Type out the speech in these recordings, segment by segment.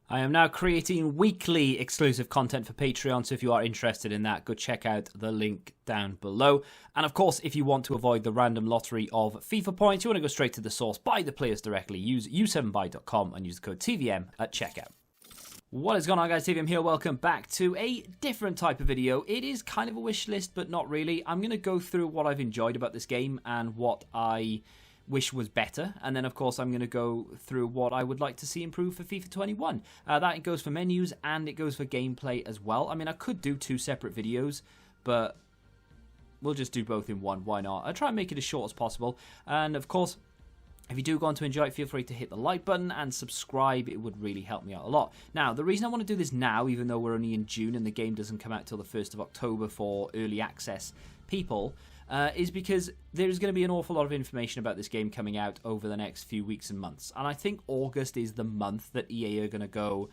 I am now creating weekly exclusive content for Patreon, so if you are interested in that, go check out the link down below. And of course, if you want to avoid the random lottery of FIFA points, you want to go straight to the source, buy the players directly, use u7buy.com and use the code TVM at checkout. What is going on, guys? TVM here. Welcome back to a different type of video. It is kind of a wish list, but not really. I'm going to go through what I've enjoyed about this game and what I wish was better, and then of course I'm going to go through what I would like to see improve for FIFA 21. That goes for menus and it goes for gameplay as well. I mean, I could do two separate videos, but we'll just do both in one. Why not? I'll try and make it as short as possible, and of course, if you do go on to enjoy it, feel free to hit the like button and subscribe. It would really help me out a lot. Now, the reason I want to do this now, even though we're only in June and the game doesn't come out till the 1st of October for early access people, is because there's going to be an awful lot of information about this game coming out over the next few weeks and months. And I think August is the month that EA are going to go,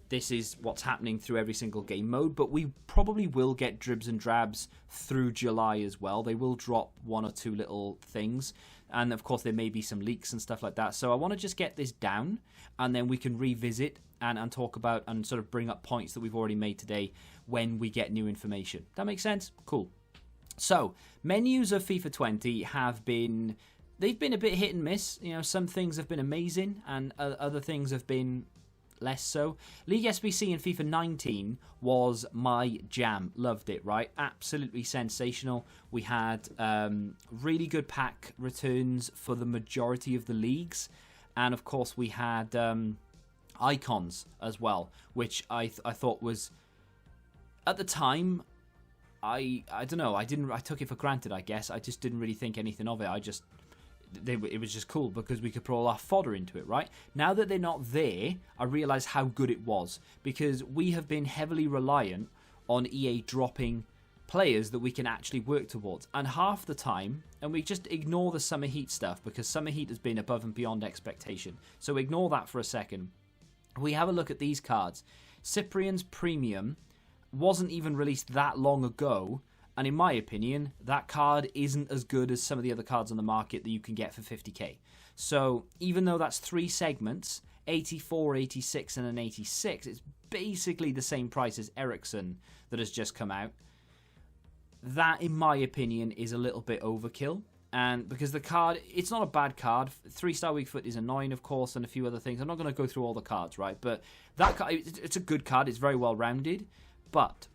this is what's happening through every single game mode, but we probably will get dribs and drabs through July as well. They will drop one or two little things, and of course there may be some leaks and stuff like that. So I want to just get this down, and then we can revisit and talk about and sort of bring up points that we've already made today when we get new information. That makes sense? Cool. So, menus of FIFA 20 they've been a bit hit and miss. You know, some things have been amazing and other things have been less so. Ligue SBC in FIFA 19 was my jam. Loved it, right? Absolutely sensational. We had really good pack returns for the majority of the leagues. And of course, we had icons as well, which I thought was, at the time, I don't know. I took it for granted, I guess. I just didn't really think anything of it. It was just cool because we could put all our fodder into it, right? Now that they're not there, I realise how good it was, because we have been heavily reliant on EA dropping players that we can actually work towards. And half the time, and we just ignore the Summer Heat stuff because Summer Heat has been above and beyond expectation. So ignore that for a second. We have a look at these cards. Cyprian's Premium wasn't even released that long ago, and in my opinion, that card isn't as good as some of the other cards on the market that you can get for 50k. So even though that's three segments, 84, 86, and an 86, it's basically the same price as Ericsson that has just come out. That, in my opinion, is a little bit overkill. And because the card, it's not a bad card. 3-star weak foot is annoying, of course, and a few other things. I'm not going to go through all the cards, right? But that card, it's a good card. It's very well rounded. But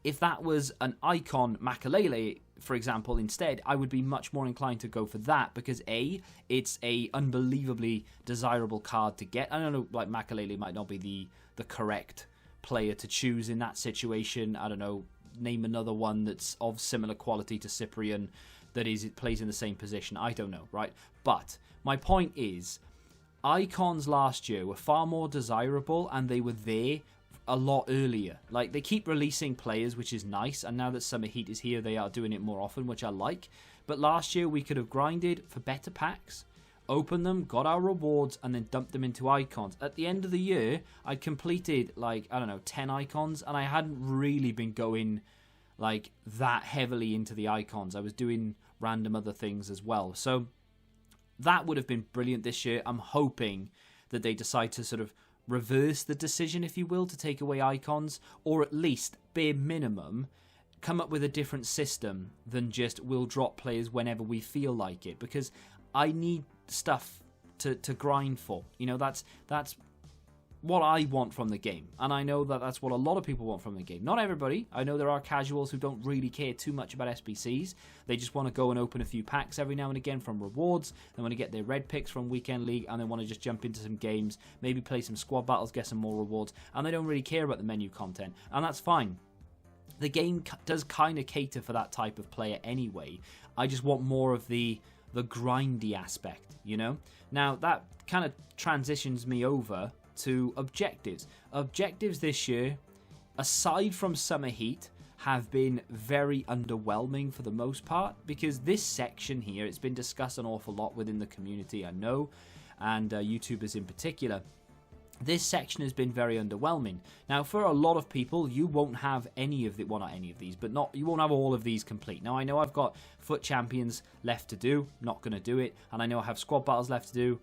if that was an icon Makalele, for example, instead, I would be much more inclined to go for that because A, it's a unbelievably desirable card to get. I don't know, like Makalele might not be the correct player to choose in that situation. I don't know, name another one that's of similar quality to Cyprian that it plays in the same position. I don't know, right? But my point is, icons last year were far more desirable and they were there a lot earlier. Like, they keep releasing players, which is nice, and now that Summer Heat is here, they are doing it more often, which I like. But last year, we could have grinded for better packs, opened them, got our rewards, and then dumped them into icons. At the end of the year, I completed, like, I don't know, 10 icons, and I hadn't really been going, like, that heavily into the icons. I was doing random other things as well. So, that would have been brilliant this year. I'm hoping that they decide to sort of reverse the decision, if you will, to take away icons, or at least, bare minimum, come up with a different system than just we'll drop players whenever we feel like it, because I need stuff to grind for. You know, that's what I want from the game, and I know that that's what a lot of people want from the game. Not everybody. I know there are casuals who don't really care too much about SBCs. They just want to go and open a few packs every now and again from rewards. They want to get their red picks from Weekend League, and they want to just jump into some games, maybe play some squad battles, get some more rewards, and they don't really care about the menu content, and that's fine. The game does kind of cater for that type of player anyway. I just want more of the grindy aspect, you know? Now, that kind of transitions me over to objectives. Objectives this year, aside from Summer Heat, have been very underwhelming for the most part, because this section here, it's been discussed an awful lot within the community, I know, and YouTubers in particular. This section has been very underwhelming. Now, for a lot of people, you won't have any of the, well, not any of these, but you won't have all of these complete. Now, I know I've got Foot Champions left to do, not going to do it, and I know I have Squad Battles left to do.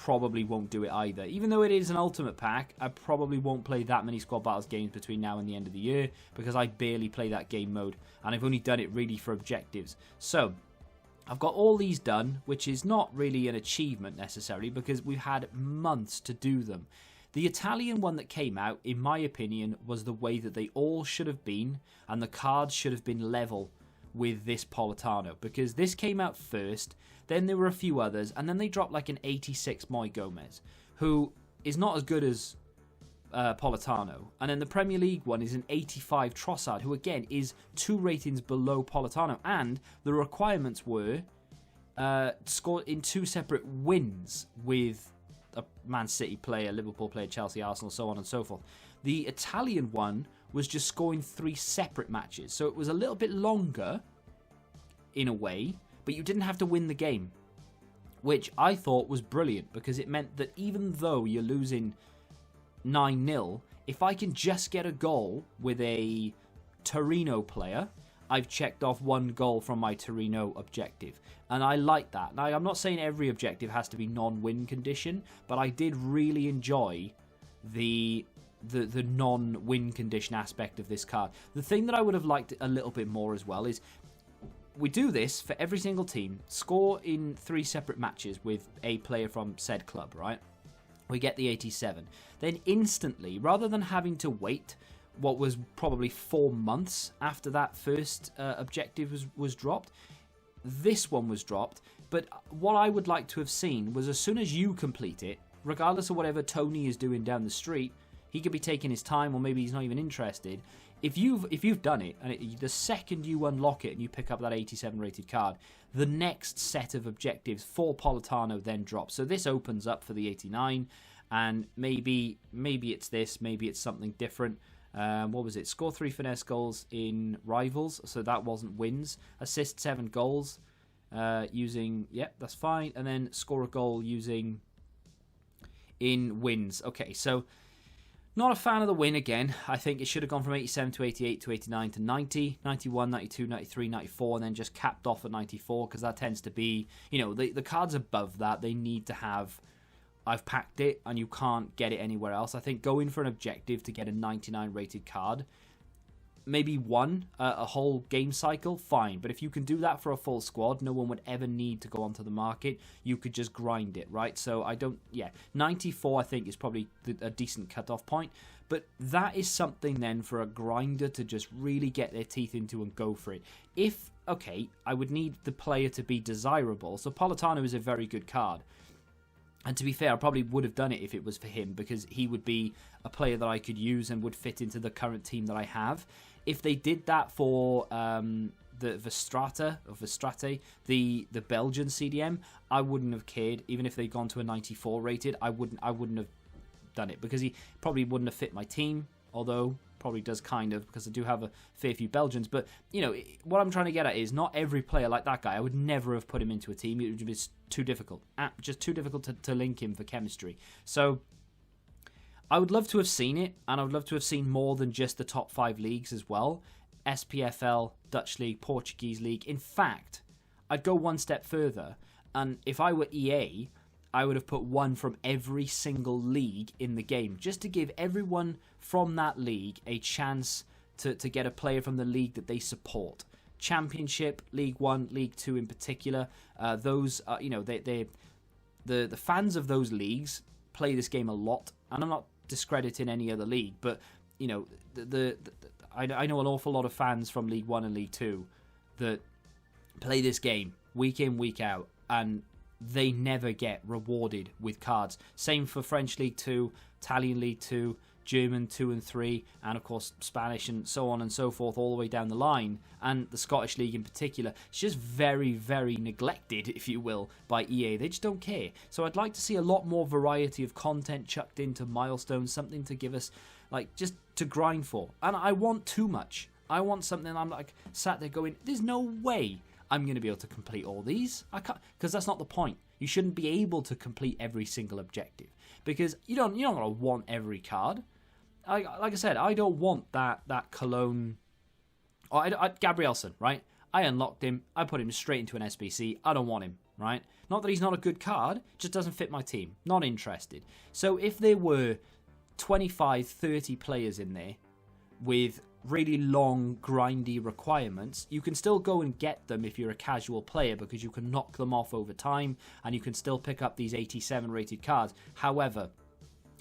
probably won't do it either. Even though it is an ultimate pack, I probably won't play that many squad battles games between now and the end of the year because I barely play that game mode and I've only done it really for objectives. So I've got all these done, which is not really an achievement necessarily because we've had months to do them. The Italian one that came out, in my opinion, was the way that they all should have been, and the cards should have been level with this Politano, because this came out first, then there were a few others, and then they dropped like an 86 Moi Gomez, who is not as good as Politano, and then the Premier League one is an 85 Trossard, who again is 2 ratings below Politano, and the requirements were scored in 2 separate wins with a Man City player, Liverpool player, Chelsea, Arsenal, so on and so forth. The Italian one was just scoring 3 separate matches, so it was a little bit longer in a way, but you didn't have to win the game, which I thought was brilliant because it meant that even though you're losing 9-0, if I can just get a goal with a Torino player, I've checked off 1 goal from my Torino objective, and I like that. Now, I'm not saying every objective has to be non-win condition, but I did really enjoy the non-win condition aspect of this card. The thing that I would have liked a little bit more as well is we do this for every single team, score in 3 separate matches with a player from said club, right? We get the 87. Then instantly, rather than having to wait what was probably 4 months after that first objective was dropped, this one was dropped. But what I would like to have seen was as soon as you complete it, regardless of whatever Tony is doing down the street, he could be taking his time or maybe he's not even interested. If you've done it, and the second you unlock it and you pick up that 87 rated card, the next set of objectives for Politano then drops. So this opens up for the 89, and maybe it's this, maybe it's something different. What was it? Score 3 finesse goals in rivals, so that wasn't wins. Assist 7 goals using, that's fine. And then score a goal using in wins. Okay, so not a fan of the win again. I think it should have gone from 87 to 88 to 89 to 90, 91, 92, 93, 94, and then just capped off at 94, because that tends to be, the cards above that, they need to have, I've packed it and you can't get it anywhere else. I think going for an objective to get a 99 rated card, maybe a whole game cycle, fine. But if you can do that for a full squad, no one would ever need to go onto the market. You could just grind it, right? So 94 I think is probably a decent cutoff point. But that is something then for a grinder to just really get their teeth into and go for it. I would need the player to be desirable. So Politano is a very good card. And to be fair, I probably would have done it if it was for him, because he would be a player that I could use and would fit into the current team that I have. If they did that for the Verstrate, the Belgian CDM, I wouldn't have cared. Even if they'd gone to a 94 rated, I wouldn't have done it, because he probably wouldn't have fit my team, although probably does kind of, because I do have a fair few Belgians. But what I'm trying to get at is not every player like that guy. I would never have put him into a team. It would be too difficult, just too difficult to link him for chemistry. So I would love to have seen it, and I would love to have seen more than just the top 5 leagues as well. SPFL, Dutch League, Portuguese League. In fact, I'd go one step further, and if I were EA, I would have put one from every single league in the game, just to give everyone from that league a chance to get a player from the league that they support. Championship, League 1, League 2 in particular, those the fans of those leagues play this game a lot, and I'm not discrediting any other league, but I know an awful lot of fans from League 1 and League 2 that play this game week in, week out, and they never get rewarded with cards. Same for French League 2, Italian League 2, German 2 and 3, and of course Spanish and so on and so forth all the way down the line, and the Scottish League in particular. It's just very, very neglected, if you will, by EA. They just don't care. So I'd like to see a lot more variety of content chucked into milestones, something to give us, just to grind for. And I want too much. I want something I'm sat there going, there's no way I'm going to be able to complete all these. I can't, because that's not the point. You shouldn't be able to complete every single objective, because you're not going to want every card. Like I said, I don't want that Cologne or Gabrielson, right? I unlocked him. I put him straight into an SBC. I don't want him, right? Not that he's not a good card, just doesn't fit my team. Not interested. So if there were 25, 30 players in there with really long, grindy requirements, you can still go and get them if you're a casual player because you can knock them off over time and you can still pick up these 87 rated cards. However,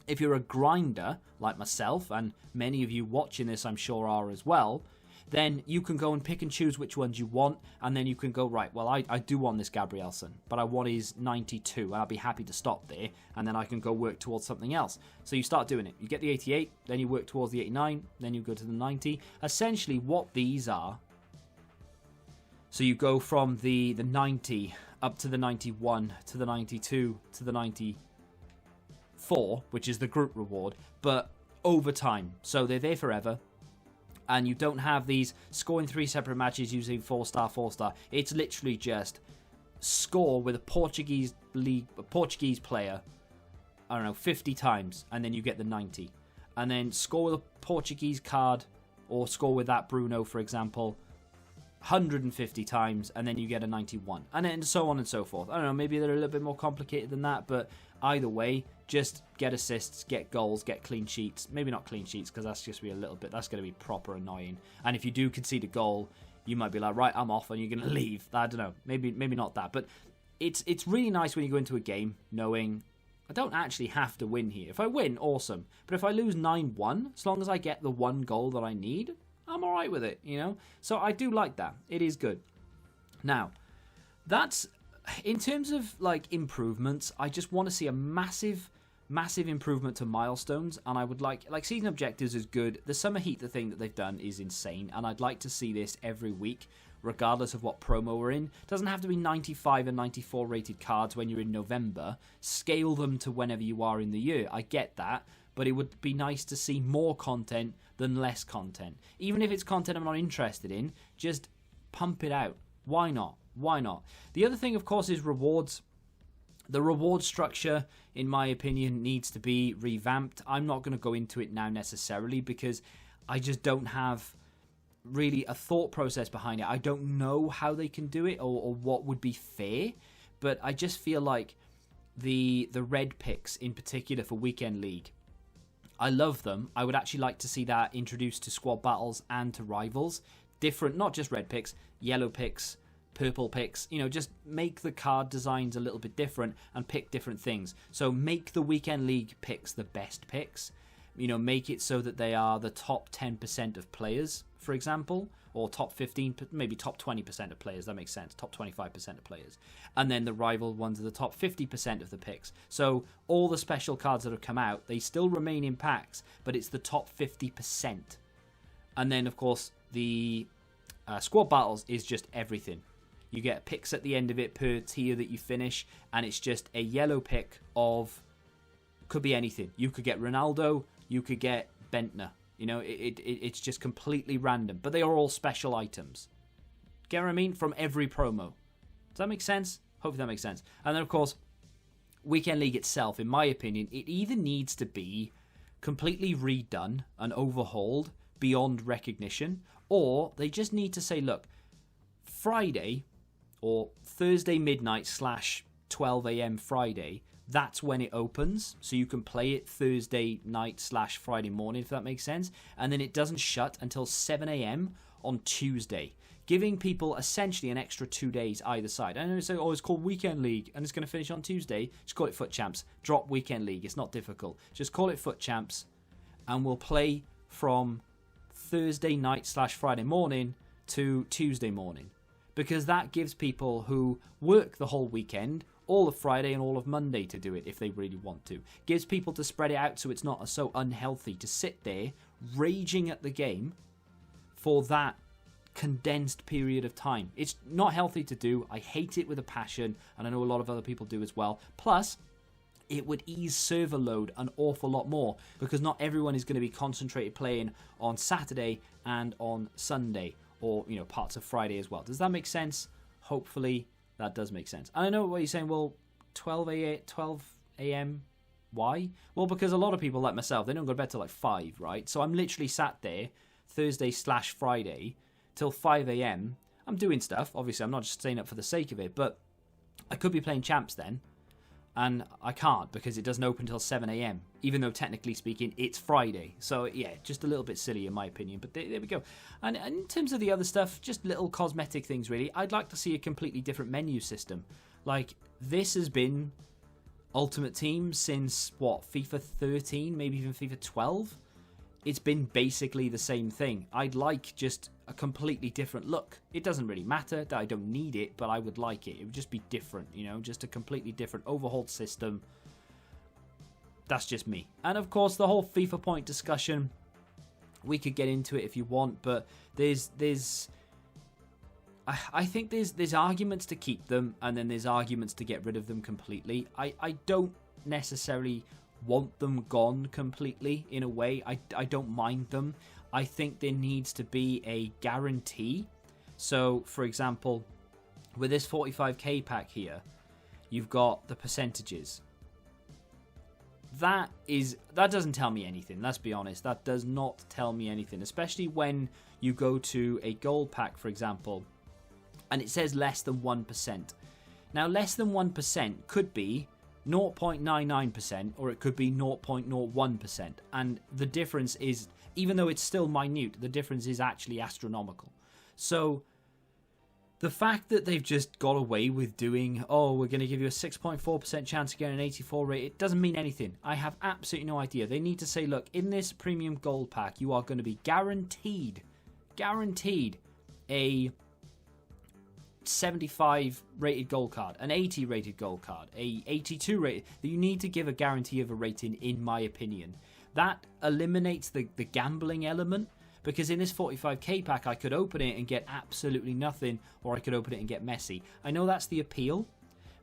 if you're a grinder like myself, and many of you watching this I'm sure are as well, then you can go and pick and choose which ones you want, and then you can go, right, well, I do want this Gabrielson, but I want his 92, and I'll be happy to stop there, and then I can go work towards something else. So you start doing it. You get the 88, then you work towards the 89, then you go to the 90. Essentially, what these are, so you go from the 90 up to the 91, to the 92, to the 94, which is the group reward, but over time. So they're there forever. And you don't have these scoring 3 separate matches using 4-star, 4-star. It's literally just score with a Portuguese player, I don't know, 50 times, and then you get the 90. And then score with a Portuguese card, or score with that Bruno, for example, 150 times, and then you get a 91. And then so on and so forth. I don't know, maybe they're a little bit more complicated than that, but either way, just get assists, get goals, get clean sheets. Maybe not clean sheets, because that's just be a little bit, that's going to be proper annoying. And if you do concede a goal, you might be like, right, I'm off, and you're going to leave. I don't know, maybe not that. But it's really nice when you go into a game knowing I don't actually have to win here. If I win, awesome. But if I lose 9-1, as long as I get the one goal that I need, I'm alright with it, you know? So I do like that. It is good. Now, that's... in terms of, like, improvements, I just want to see a massive improvement to milestones, and I would like season objectives is good. The summer heat, the thing that they've done is insane, and I'd like to see this every week, regardless of what promo we're in. It doesn't have to be 95 and 94 rated cards when you're in November. Scale them to whenever you are in the year. I get that, but it would be nice to see more content than less content. Even if it's content I'm not interested in, just pump it out. Why not? Why not? The other thing, of course, is rewards. The reward structure, in my opinion, needs to be revamped. I'm not going to go into it now necessarily because I just don't have really a thought process behind it. I don't know how they can do it or what would be fair, but I just feel like the red picks in particular for Weekend League, I love them. I would actually like to see that introduced to squad battles and to rivals. Different, not just red picks, yellow picks, purple picks, you know, just make the card designs a little bit different and pick different things. So make the Weekend League picks the best picks. You know, make it so that they are the top 10% of players, for example, or top 15, maybe top 20% of players, that makes sense, top 25% of players. And then the rival ones are the top 50% of the picks. So all the special cards that have come out, they still remain in packs, but it's the top 50%. And then, of course, the squad battles is just everything. You get picks at the end of it per tier that you finish, and it's just a yellow pick of, could be anything. You could get Ronaldo, you could get Bentner. You know, it's just completely random, but they are all special items. Get what I mean? From every promo. Does that make sense? Hopefully that makes sense. And then, of course, Weekend League itself, in my opinion, it either needs to be completely redone and overhauled beyond recognition, or they just need to say, look, Friday or Thursday midnight / 12 a.m. Friday, that's when it opens. So you can play it Thursday night / Friday morning, if that makes sense. And then it doesn't shut until 7 a.m. on Tuesday, giving people essentially an extra 2 days either side. I know you say, oh, it's called Weekend League and it's going to finish on Tuesday. Just call it Foot Champs. Drop Weekend League. It's not difficult. Just call it Foot Champs and we'll play from Thursday night / Friday morning to Tuesday morning. Because that gives people who work the whole weekend all of Friday and all of Monday to do it if they really want to. Gives people to spread it out so it's not so unhealthy to sit there raging at the game for that condensed period of time. It's not healthy to do. I hate it with a passion, and I know a lot of other people do as well. Plus, it would ease server load an awful lot more because not everyone is going to be concentrated playing on Saturday and on Sunday, or, you know, parts of Friday as well. Does that make sense? Hopefully that does make sense. And I know what you're saying, well, 12 a.m. Why? Well, because a lot of people like myself, they don't go to bed till like 5, right? So I'm literally sat there Thursday / Friday till 5 a.m. I'm doing stuff. Obviously, I'm not just staying up for the sake of it, but I could be playing champs then, and I can't because it doesn't open until 7 a.m, even though technically speaking it's Friday. So yeah, just a little bit silly in my opinion, but there we go. And in terms of the other stuff, just little cosmetic things really. I'd like to see a completely different menu system. Like, this has been Ultimate Team since, what, FIFA 13, maybe even FIFA 12? It's been basically the same thing. I'd like just a completely different look. It doesn't really matter that I don't need it, but I would like it. It would just be different, you know, just a completely different overhauled system. That's just me. And of course, the whole FIFA point discussion, we could get into it if you want, but I think there's arguments to keep them, and then there's arguments to get rid of them completely. I don't necessarily want them gone completely in a way. I don't mind them. I think there needs to be a guarantee. So, for example, with this 45k pack here, you've got the percentages. That doesn't tell me anything, let's be honest. That does not tell me anything, especially when you go to a gold pack, for example, and it says less than 1%. Now, less than 1% could be 0.99% or it could be 0.01%. And the difference is, even though it's still minute, the difference is actually astronomical. So the fact that they've just got away with doing, oh, we're going to give you a 6.4% chance of getting an 84 rate, it doesn't mean anything. I have absolutely no idea. They need to say, look, in this premium gold pack, you are going to be guaranteed a 75 rated gold card, an 80 rated gold card, a 82 rated. You need to give a guarantee of a rating, in my opinion. That eliminates the gambling element, because in this 45k pack I could open it and get absolutely nothing, or I could open it and get messy. I know that's the appeal,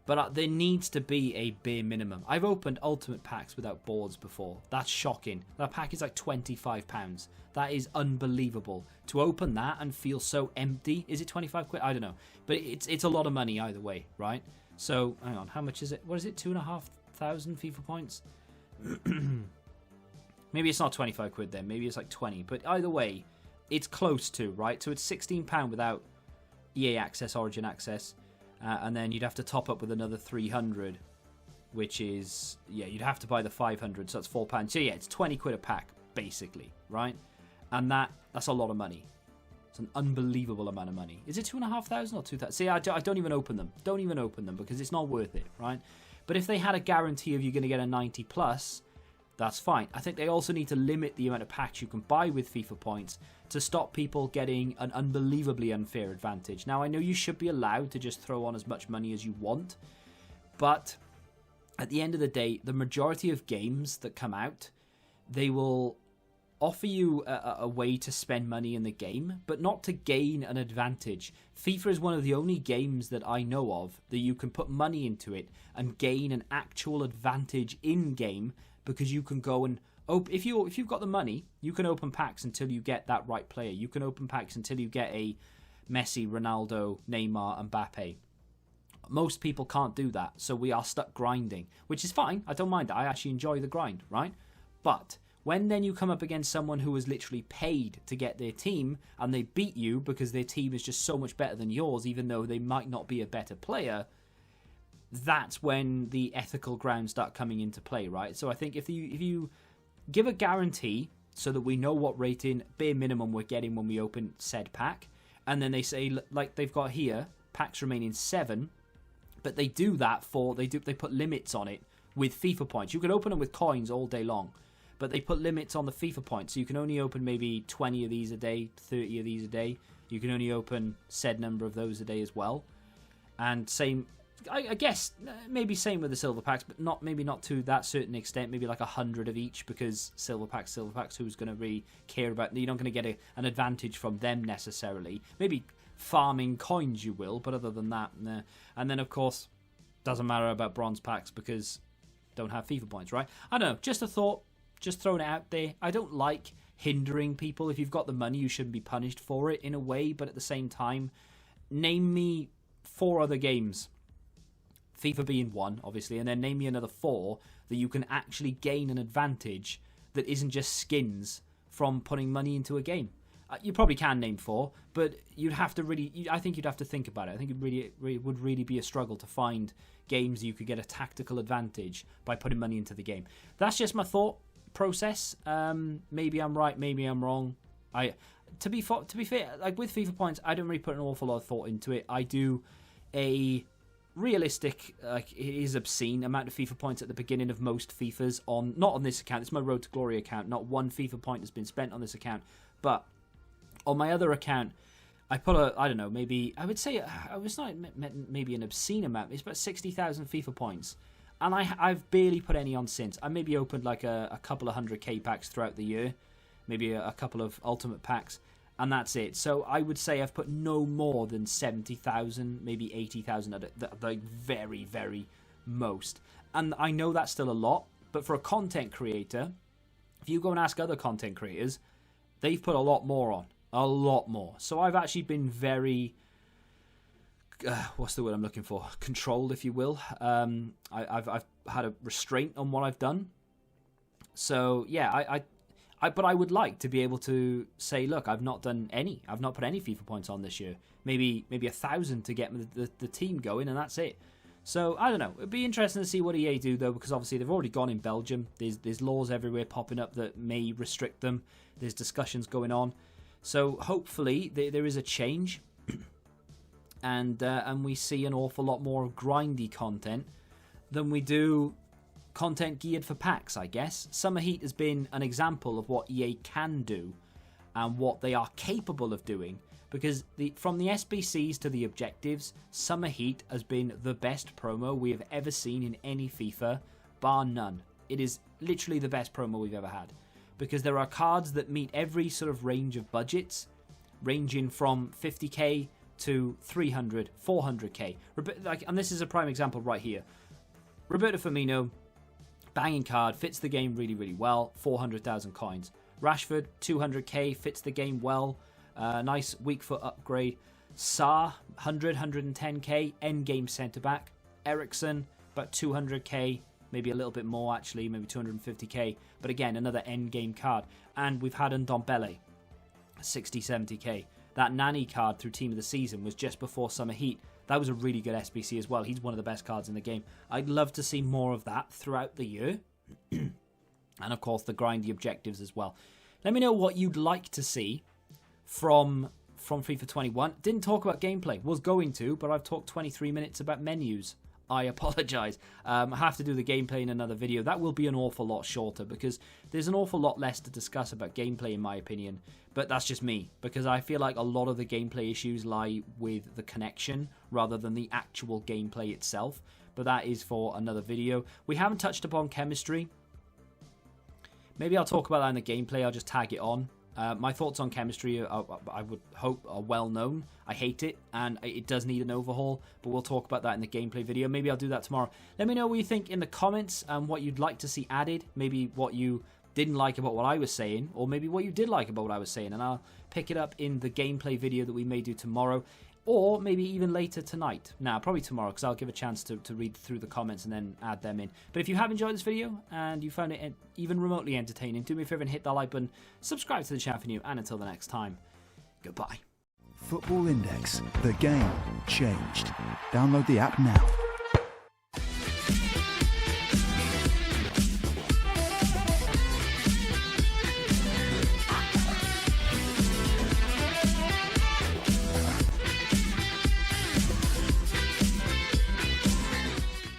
but there needs to be a bare minimum. I've opened ultimate packs without boards before. That's shocking. That pack is like £25. That is unbelievable. To open that and feel so empty. Is it 25 quid? I don't know. But it's a lot of money either way, right? So, hang on. How much is it? What is it? 2,500 FIFA points? Maybe it's not 25 quid then. Maybe it's like 20. But either way, it's close to, right? So it's £16 without EA access, Origin access. And then you'd have to top up with another 300, which is, yeah, you'd have to buy the 500, so that's £4. So yeah, it's 20 quid a pack, basically, right? And that's a lot of money. It's an unbelievable amount of money. Is it 2,500 or 2,000? See, I don't even open them. Don't even open them, because it's not worth it, right? But if they had a guarantee of you're going to get a 90 plus, that's fine. I think they also need to limit the amount of packs you can buy with FIFA points to stop people getting an unbelievably unfair advantage. Now, I know you should be allowed to just throw on as much money as you want, but at the end of the day, the majority of games that come out, they will offer you a way to spend money in the game, but not to gain an advantage. FIFA is one of the only games that I know of that you can put money into it and gain an actual advantage in-game, because you can go and if you've got the money, you can open packs until you get that right player. You can open packs until you get a Messi, Ronaldo, Neymar, Mbappe. Most people can't do that, so we are stuck grinding, which is fine. I don't mind that. I actually enjoy the grind, right? But when then you come up against someone who was literally paid to get their team and they beat you because their team is just so much better than yours, even though they might not be a better player, that's when the ethical grounds start coming into play, right? So I think if you give a guarantee so that we know what rating, bare minimum, we're getting when we open said pack, and then they say, like they've got here, packs remaining 7, but they do that they put limits on it with FIFA points. You can open them with coins all day long, but they put limits on the FIFA points, so you can only open maybe 20 of these a day, 30 of these a day. You can only open said number of those a day as well. And same, I guess, maybe same with the silver packs, but maybe not to that certain extent. Maybe like 100 of each, because silver packs, who's going to really care about? You're not going to get an advantage from them necessarily. Maybe farming coins you will, but other than that, nah. And then of course, doesn't matter about bronze packs because don't have FIFA points, right? I don't know, just a thought, just throwing it out there. I don't like hindering people. If you've got the money, you shouldn't be punished for it in a way, but at the same time, name me 4 other games, FIFA being one, obviously, and then name me another 4 that you can actually gain an advantage that isn't just skins from putting money into a game. You probably can name 4, but you'd have to really. I think you'd have to think about it. I think it would really be a struggle to find games you could get a tactical advantage by putting money into the game. That's just my thought process. Maybe I'm right. Maybe I'm wrong. To be fair, like with FIFA points, I don't really put an awful lot of thought into it. I do a realistic, like it is obscene amount of FIFA points at the beginning of most FIFAs. Not on this account. It's my Road to Glory account. Not one FIFA point has been spent on this account, but on my other account, I put I don't know, maybe, I would say, I was not maybe an obscene amount, it's about 60,000 FIFA points. And I've barely put any on since. I maybe opened like a couple of 100k packs throughout the year, maybe a couple of ultimate packs, and that's it. So I would say I've put no more than 70,000, maybe 80,000 at the very, very most. And I know that's still a lot, but for a content creator, if you go and ask other content creators, they've put a lot more on. A lot more. So I've actually been very, what's the word I'm looking for? Controlled, if you will. I've had a restraint on what I've done. So yeah, but I would like to be able to say, look, I've not put any FIFA points on this year. Maybe 1,000 to get the team going, and that's it. So I don't know. It'd be interesting to see what EA do though, because obviously they've already gone in Belgium. There's laws everywhere popping up that may restrict them. There's discussions going on. So hopefully there is a change, and we see an awful lot more grindy content than we do content geared for packs, I guess. Summer Heat has been an example of what EA can do and what they are capable of doing, because from the SBCs to the objectives, Summer Heat has been the best promo we have ever seen in any FIFA, bar none. It is literally the best promo we've ever had. Because there are cards that meet every sort of range of budgets, ranging from 50k to 300, 400k. And this is a prime example right here. Roberto Firmino, banging card, fits the game really, really well, 400,000 coins. Rashford, 200k, fits the game well, nice weak foot upgrade. Saar, 100, 110k, endgame centre-back. Eriksen, about 200k, maybe a little bit more actually, maybe 250k. But again, another endgame card. And we've had Ndombele, 60, 70k. That Nani card through Team of the Season was just before Summer Heat. That was a really good SBC as well. He's one of the best cards in the game. I'd love to see more of that throughout the year. And of course, the grindy objectives as well. Let me know what you'd like to see from FIFA 21. Didn't talk about gameplay. Was going to, but I've talked 23 minutes about menus. I apologise. I have to do the gameplay in another video. That will be an awful lot shorter because there's an awful lot less to discuss about gameplay in my opinion. But that's just me, because I feel like a lot of the gameplay issues lie with the connection rather than the actual gameplay itself. But that is for another video. We haven't touched upon chemistry. Maybe I'll talk about that in the gameplay. I'll just tag it on. My thoughts on chemistry, I would hope, are well known. I hate it, and it does need an overhaul, but we'll talk about that in the gameplay video. Maybe I'll do that tomorrow. Let me know what you think in the comments and what you'd like to see added. Maybe what you didn't like about what I was saying, or maybe what you did like about what I was saying, and I'll pick it up in the gameplay video that we may do tomorrow, or maybe even later tonight. Nah, probably tomorrow, because I'll give a chance to read through the comments and then add them in. But if you have enjoyed this video and you found it even remotely entertaining, do me a favour and hit that like button, subscribe to the channel for new, and until the next time, goodbye. Football Index. The game changed. Download the app now.